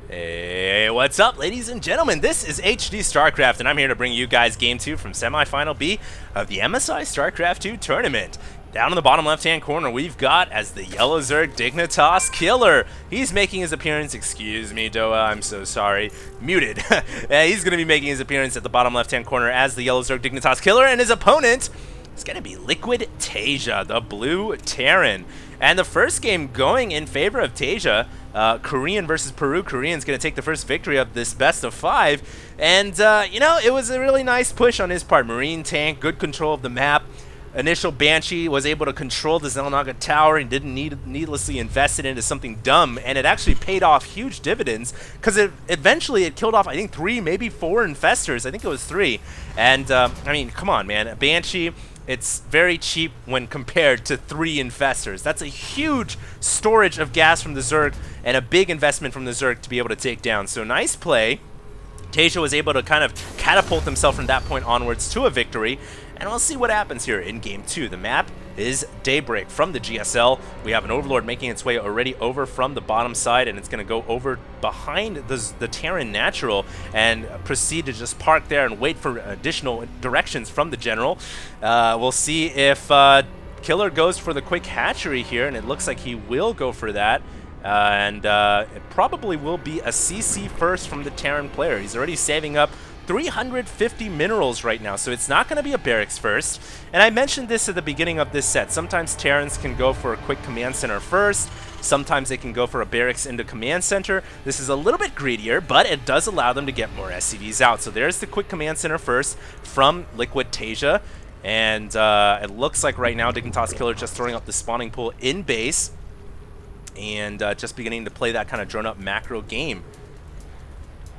Hey, what's up, ladies and gentlemen? This is HD StarCraft, and I'm here to bring you guys Game 2 from Semi-Final B of the MSI StarCraft 2 tournament. Down in the bottom left-hand corner, we've got, as the Yellow Zerg, d.Killer. He's making his appearance, excuse me, Doa, I'm so sorry, muted. He's going to be making his appearance at the bottom left-hand corner as the Yellow Zerg, d.Killer, and his opponent is going to be Liquid.Taeja, the blue Terran. And the first game going in favor of Taeja, Korean versus Peru. Korean's going to take the first victory of this best of 5. And, you know, it was a really nice push on his part. Marine tank, good control of the map. Initial Banshee was able to control the Xel'Naga tower and didn't needlessly invest it into something dumb. And it actually paid off huge dividends because eventually it killed off, I think, 3, maybe 4 infestors. I think it was 3. And, I mean, come on, man. A Banshee, it's very cheap when compared to 3 infestors. That's a huge storage of gas from the Zerg and a big investment from the Zerg to be able to take down. So nice play. Taeja was able to kind of catapult himself from that point onwards to a victory. And we'll see what happens here in Game 2. The map is Daybreak from the GSL. We have an Overlord making its way already over from the bottom side, and it's going to go over behind the Terran Natural and proceed to just park there and wait for additional directions from the General. We'll see if Killer goes for the quick hatchery here, and it looks like he will go for that. It probably will be a CC first from the Terran player. He's already saving up 350 minerals right now, so it's not going to be a barracks first. And I mentioned this at the beginning of this set. Sometimes Terrans can go for a quick command center first. Sometimes they can go for a barracks into command center. This is a little bit greedier, but it does allow them to get more SCVs out. So there's the quick command center first from Liquid.Taeja. And it looks like right now d.Killer just throwing up the spawning pool in base and just beginning to play that kind of drawn-up macro game.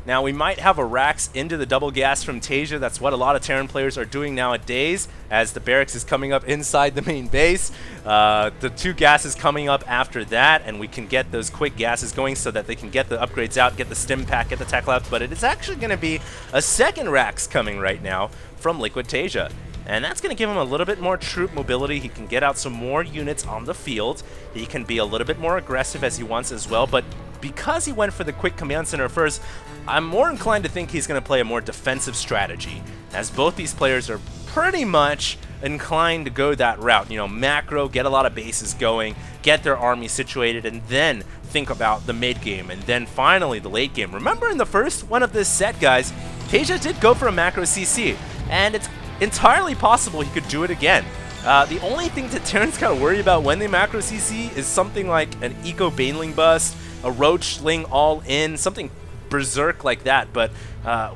Now, we might have a Rax into the double gas from Taeja. That's what a lot of Terran players are doing nowadays, as the barracks is coming up inside the main base. The 2 gases coming up after that, and we can get those quick gases going so that they can get the upgrades out, get the stim pack, get the tech left. But it is actually going to be a second Rax coming right now from Liquid.Taeja. And that's going to give him a little bit more troop mobility. He can get out some more units on the field. He can be a little bit more aggressive as he wants as well. But because he went for the quick command center first, I'm more inclined to think he's going to play a more defensive strategy, as both these players are pretty much inclined to go that route. You know, macro, get a lot of bases going, get their army situated, and then think about the mid game, and then finally the late game. Remember in the first one of this set, guys, Taeja did go for a macro CC, and it's entirely possible he could do it again. The only thing that Terran's got to worry about when they macro CC is something like an Eco Baneling bust, a Roachling all in, something berserk like that, but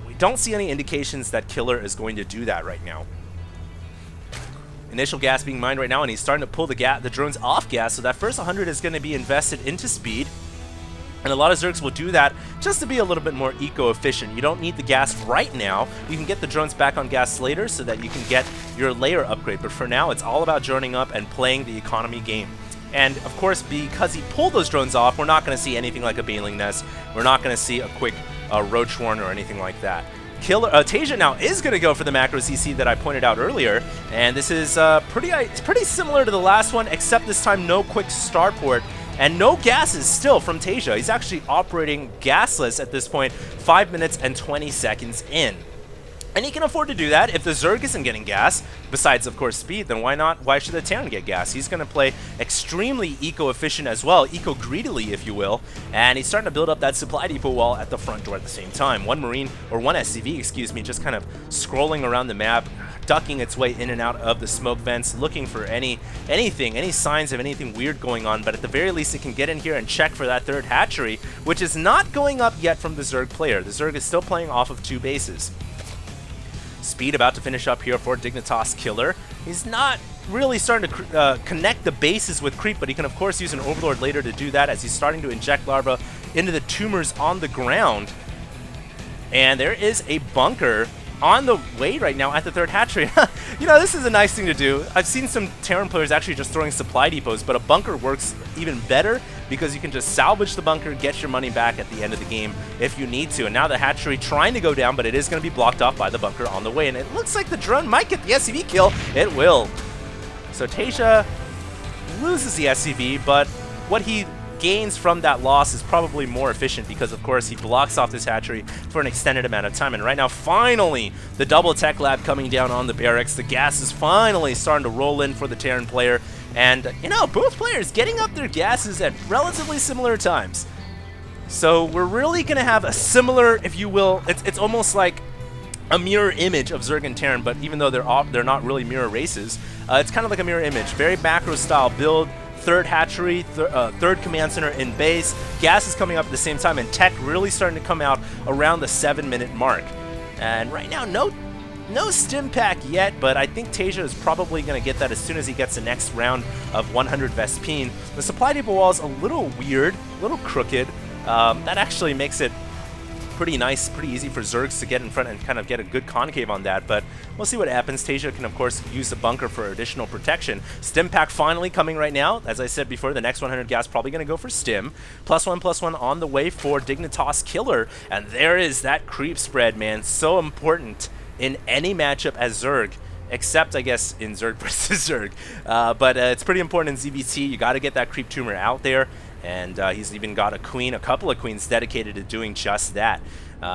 we don't see any indications that Killer is going to do that right now. Initial gas being mined right now, and he's starting to pull the drones off gas, so that first 100 is going to be invested into speed. And a lot of Zergs will do that just to be a little bit more eco-efficient. You don't need the gas right now. You can get the drones back on gas later so that you can get your layer upgrade. But for now, it's all about droning up and playing the economy game. And of course, because he pulled those drones off, we're not going to see anything like a Baneling Nest. We're not going to see a quick Roach Warren or anything like that. Taeja now is going to go for the macro CC that I pointed out earlier, and this is pretty similar to the last one, except this time no quick starport and no gases still from Taeja. He's actually operating gasless at this point, 5 minutes and 20 seconds in. And he can afford to do that. If the Zerg isn't getting gas, besides, of course, speed, then why not? Why should the Terran get gas? He's going to play extremely eco-efficient as well, eco-greedily, if you will. And he's starting to build up that supply depot wall at the front door at the same time. One SCV, excuse me, just kind of scrolling around the map, ducking its way in and out of the smoke vents, looking for any signs of anything weird going on. But at the very least, it can get in here and check for that third hatchery, which is not going up yet from the Zerg player. The Zerg is still playing off of 2 bases. Speed about to finish up here for d.Killer. He's not really starting to connect the bases with creep, but he can of course use an Overlord later to do that as he's starting to inject larva into the tumors on the ground. And there is a bunker on the way right now at the third hatchery. You know, this is a nice thing to do. I've seen some Terran players actually just throwing supply depots, but a bunker works even better because you can just salvage the bunker, get your money back at the end of the game if you need to. And now the hatchery trying to go down, but it is going to be blocked off by the bunker on the way. And it looks like the drone might get the SCV kill. It will. So Taeja loses the SCV, but what he gains from that loss is probably more efficient because, of course, he blocks off this hatchery for an extended amount of time. And right now, finally, the double tech lab coming down on the barracks. The gas is finally starting to roll in for the Terran player. And, you know, both players getting up their gases at relatively similar times. So we're really going to have a similar, if you will, it's almost like a mirror image of Zerg and Terran, but even though they're not really mirror races, it's kind of like a mirror image. Very macro style build, third hatchery, third command center in base. Gas is coming up at the same time, and tech really starting to come out around the 7-minute mark. And right now, no stim pack yet, but I think Taeja is probably going to get that as soon as he gets the next round of 100 Vespine. The supply depot wall is a little weird, a little crooked. That actually makes it pretty nice, pretty easy for Zergs to get in front and kind of get a good concave on that, but we'll see what happens. Taeja can, of course, use the bunker for additional protection. Stim pack finally coming right now. As I said before, the next 100 gas probably going to go for Stim. +1/+1 on the way for Dignitas.Killer, and there is that creep spread, man. So important in any matchup as Zerg, except, I guess, in Zerg versus Zerg. But it's pretty important in ZVT. You got to get that creep tumor out there. And he's even got a couple of queens dedicated to doing just that.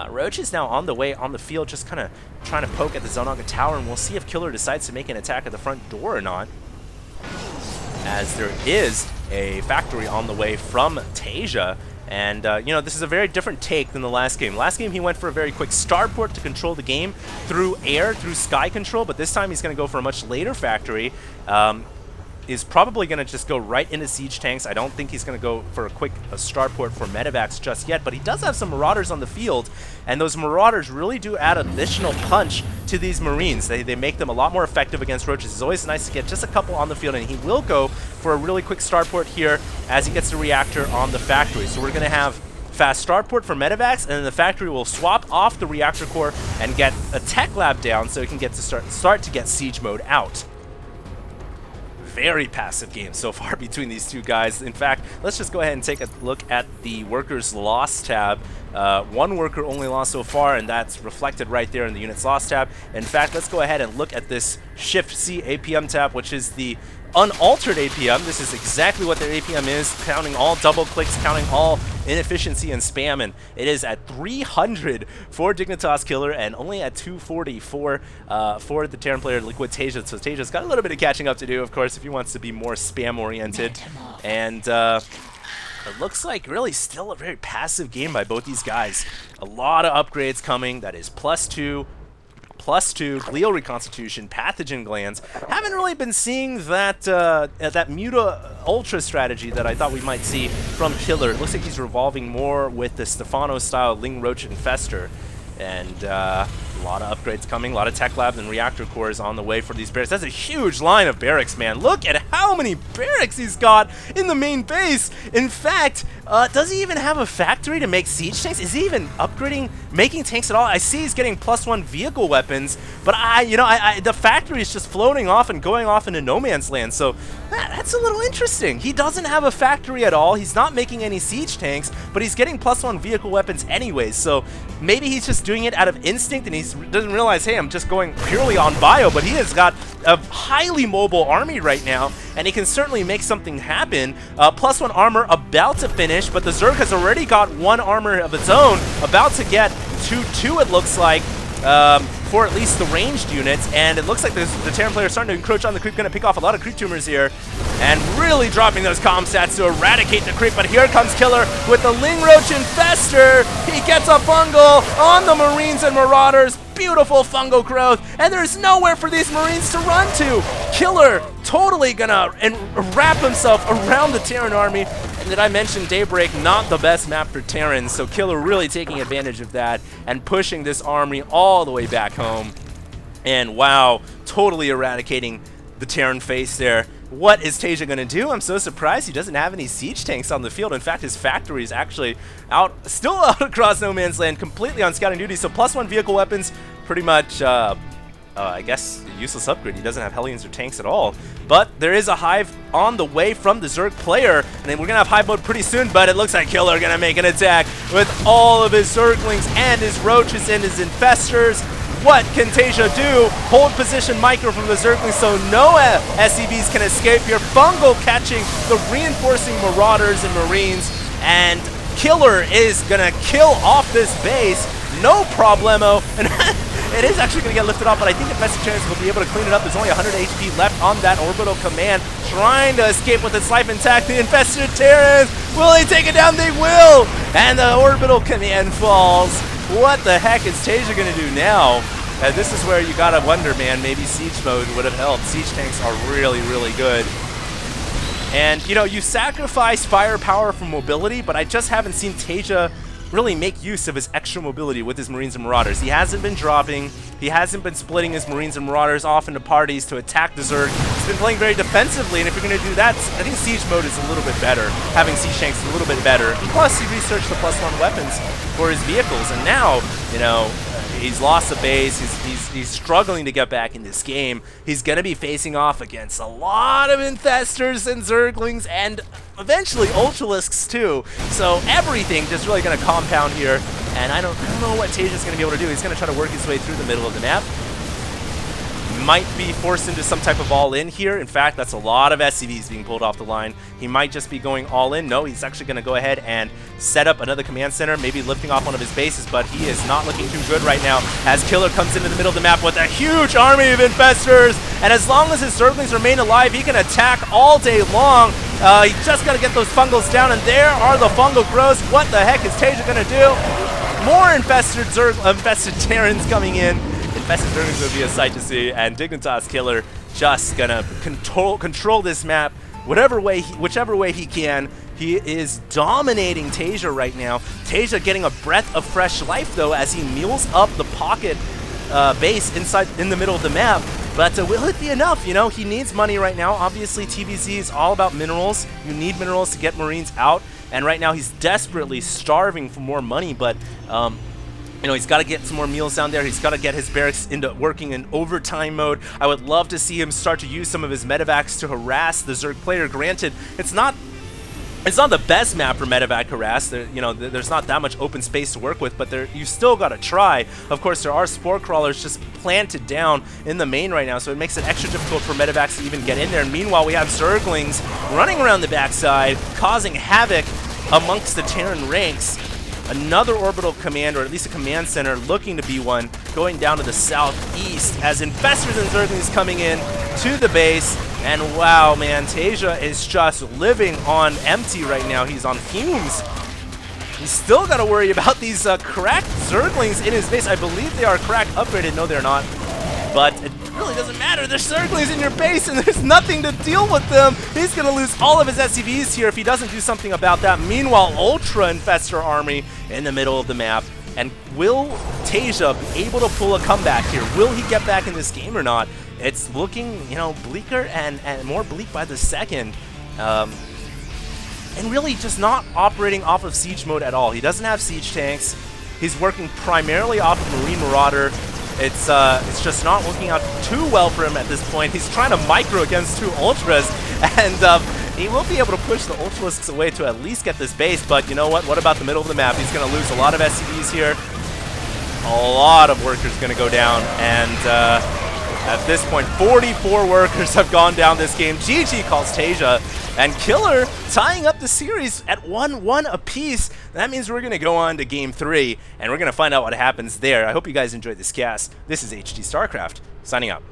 Roach is now on the way on the field, just kind of trying to poke at the Xel'Naga tower, and we'll see if Killer decides to make an attack at the front door or not. As there is a factory on the way from Taeja, and you know, this is a very different take than the last game. Last game he went for a very quick starport to control the game through air, through sky control, but this time he's going to go for a much later factory. Is probably going to just go right into siege tanks. I don't think he's going to go for a quick starport for medevacs just yet, but he does have some marauders on the field, and those marauders really do add additional punch to these marines. They make them a lot more effective against roaches. It's always nice to get just a couple on the field, and he will go for a really quick starport here as he gets the reactor on the factory. So we're going to have fast starport for medevacs, and then the factory will swap off the reactor core and get a tech lab down so it can get to start to get siege mode out. Very passive game so far between these two guys. In fact, let's just go ahead and take a look at the workers lost tab. One worker only lost so far, and that's reflected right there in the units lost tab. In fact, let's go ahead and look at this Shift C APM tab, which is the unaltered APM. This is exactly what their APM is, counting all double clicks, counting all inefficiency and spam, and it is at 300 for Dignitas.Killer and only at 244 for the Terran player Liquid.Taeja. So Taeja's got a little bit of catching up to do, of course, if he wants to be more spam oriented. And it looks like really still a very passive game by both these guys. A lot of upgrades coming. That is +2, glial reconstitution, pathogen glands. Haven't really been seeing that that Muta Ultra strategy that I thought we might see from Killer. It looks like he's revolving more with the Stefano-style Ling Roach Infester. And a lot of upgrades coming, a lot of tech labs and reactor cores on the way for these barracks. That's a huge line of barracks, man. Look at how many barracks he's got in the main base. In fact, does he even have a factory to make siege tanks? Is he even upgrading, making tanks at all? I see he's getting +1 vehicle weapons, but the factory is just floating off and going off into no man's land. So that's a little interesting. He doesn't have a factory at all. He's not making any siege tanks, but he's getting +1 vehicle weapons anyways. So maybe he's just doing it out of instinct and he doesn't realize, hey, I'm just going purely on bio, but he has got a highly mobile army right now, and he can certainly make something happen. +1 armor about to finish, but the Zerg has already got 1 armor of its own, about to get 2 it looks like, for at least the ranged units, and it looks like the Terran player is starting to encroach on the creep, going to pick off a lot of creep tumors here, and really dropping those comm stats to eradicate the creep. But here comes Killer with the Ling Roach Infester. He gets a fungal on the Marines and Marauders. Beautiful fungal growth, and there's nowhere for these Marines to run to. Killer totally gonna wrap himself around the Terran army. And did I mention Daybreak, not the best map for Terrans, so Killer really taking advantage of that and pushing this army all the way back home. And wow, totally eradicating the Terran face there. What is Taeja going to do? I'm so surprised he doesn't have any siege tanks on the field. In fact, his factory is actually still out across no man's land, completely on scouting duty. So +1 vehicle weapons, pretty much, I guess, a useless upgrade. He doesn't have Hellions or tanks at all. But there is a hive on the way from the Zerg player, and then we're going to have hive mode pretty soon, but it looks like Killer going to make an attack with all of his Zerglings and his Roaches and his Infestors. What can Taeja do? Hold position micro from the Zergling so no SCVs can escape here. Fungal catching the reinforcing Marauders and Marines, and Killer is gonna kill off this base. No problemo. And it is actually going to get lifted off, but I think Infested Terrans will be able to clean it up. There's only 100 HP left on that Orbital Command, trying to escape with its life intact. The Infested Terrans, will they take it down? They will! And the Orbital Command falls. What the heck is Taeja going to do now? And this is where you got to wonder, man, maybe Siege Mode would have helped. Siege tanks are really, really good. And, you know, you sacrifice firepower for mobility, but I just haven't seen Taeja really make use of his extra mobility with his Marines and Marauders. He hasn't been dropping, he hasn't been splitting his Marines and Marauders off into parties to attack the Zerg. He's been playing very defensively, and if you're going to do that, I think Siege Mode is a little bit better. Having Siege Tanks is a little bit better. Plus, he researched the +1 weapons for his vehicles, and now, you know, he's lost the base, he's struggling to get back in this game. He's going to be facing off against a lot of Infestors and Zerglings, and eventually Ultralisks too. So everything just really going to compound here, and I don't know what Taeja's going to be able to do. He's going to try to work his way through the middle of the map. Might be forced into some type of all-in here. In fact, that's a lot of SCVs being pulled off the line. He might just be going all-in. No, he's actually going to go ahead and set up another command center, maybe lifting off one of his bases, but he is not looking too good right now as Killer comes into the middle of the map with a huge army of Infestors, and as long as his Zerglings remain alive, he can attack all day long. He just got to get those Fungals down, and there are the Fungal Growths. What the heck is Taeja going to do? More infested Terrans coming in. Infested Zerglings will be a sight to see, and Dignitas Killer just gonna control this map whichever way he can. He is dominating Taeja right now. Taeja getting a breath of fresh life though as he meals up the pocket base in the middle of the map. But will it be enough? You know, he needs money right now. Obviously, TVZ is all about minerals. You need minerals to get Marines out, and right now he's desperately starving for more money. But you know, he's got to get some more meals down there. He's got to get his barracks into working in overtime mode. I would love to see him start to use some of his medevacs to harass the Zerg player. Granted, it's not the best map for medevac harass. You know, there's not that much open space to work with, but you still got to try. Of course, there are spore crawlers just planted down in the main right now, so it makes it extra difficult for medevacs to even get in there. And meanwhile, we have Zerglings running around the backside, causing havoc amongst the Terran ranks. Another orbital command, or at least a command center, looking to be one, going down to the southeast as Infestors and Zerglings coming in to the base. And wow, man, Taeja is just living on empty right now. He's on fumes. He's still got to worry about these cracked Zerglings in his base. I believe they are crack upgraded. No, they're not. But it really doesn't matter. There's Zerglings in your base and there's nothing to deal with them. He's going to lose all of his SCVs here if he doesn't do something about that. Meanwhile, Ultra Infestor army in the middle of the map. And will Taeja be able to pull a comeback here? Will he get back in this game or not? It's looking, you know, bleaker and more bleak by the second. And really just not operating off of Siege Mode at all. He doesn't have Siege Tanks. He's working primarily off of Marine Marauder. It's just not working out too well for him at this point. He's trying to micro against two Ultras, and he will be able to push the Ultralisks away to at least get this base, but you know what? What about the middle of the map? He's going to lose a lot of SCVs here. A lot of workers going to go down, and at this point, 44 workers have gone down this game. GG calls Taeja, and Killer tying up the series at 1-1 apiece. That means we're going to go on to Game 3, and we're going to find out what happens there. I hope you guys enjoyed this cast. This is HD StarCraft, signing out.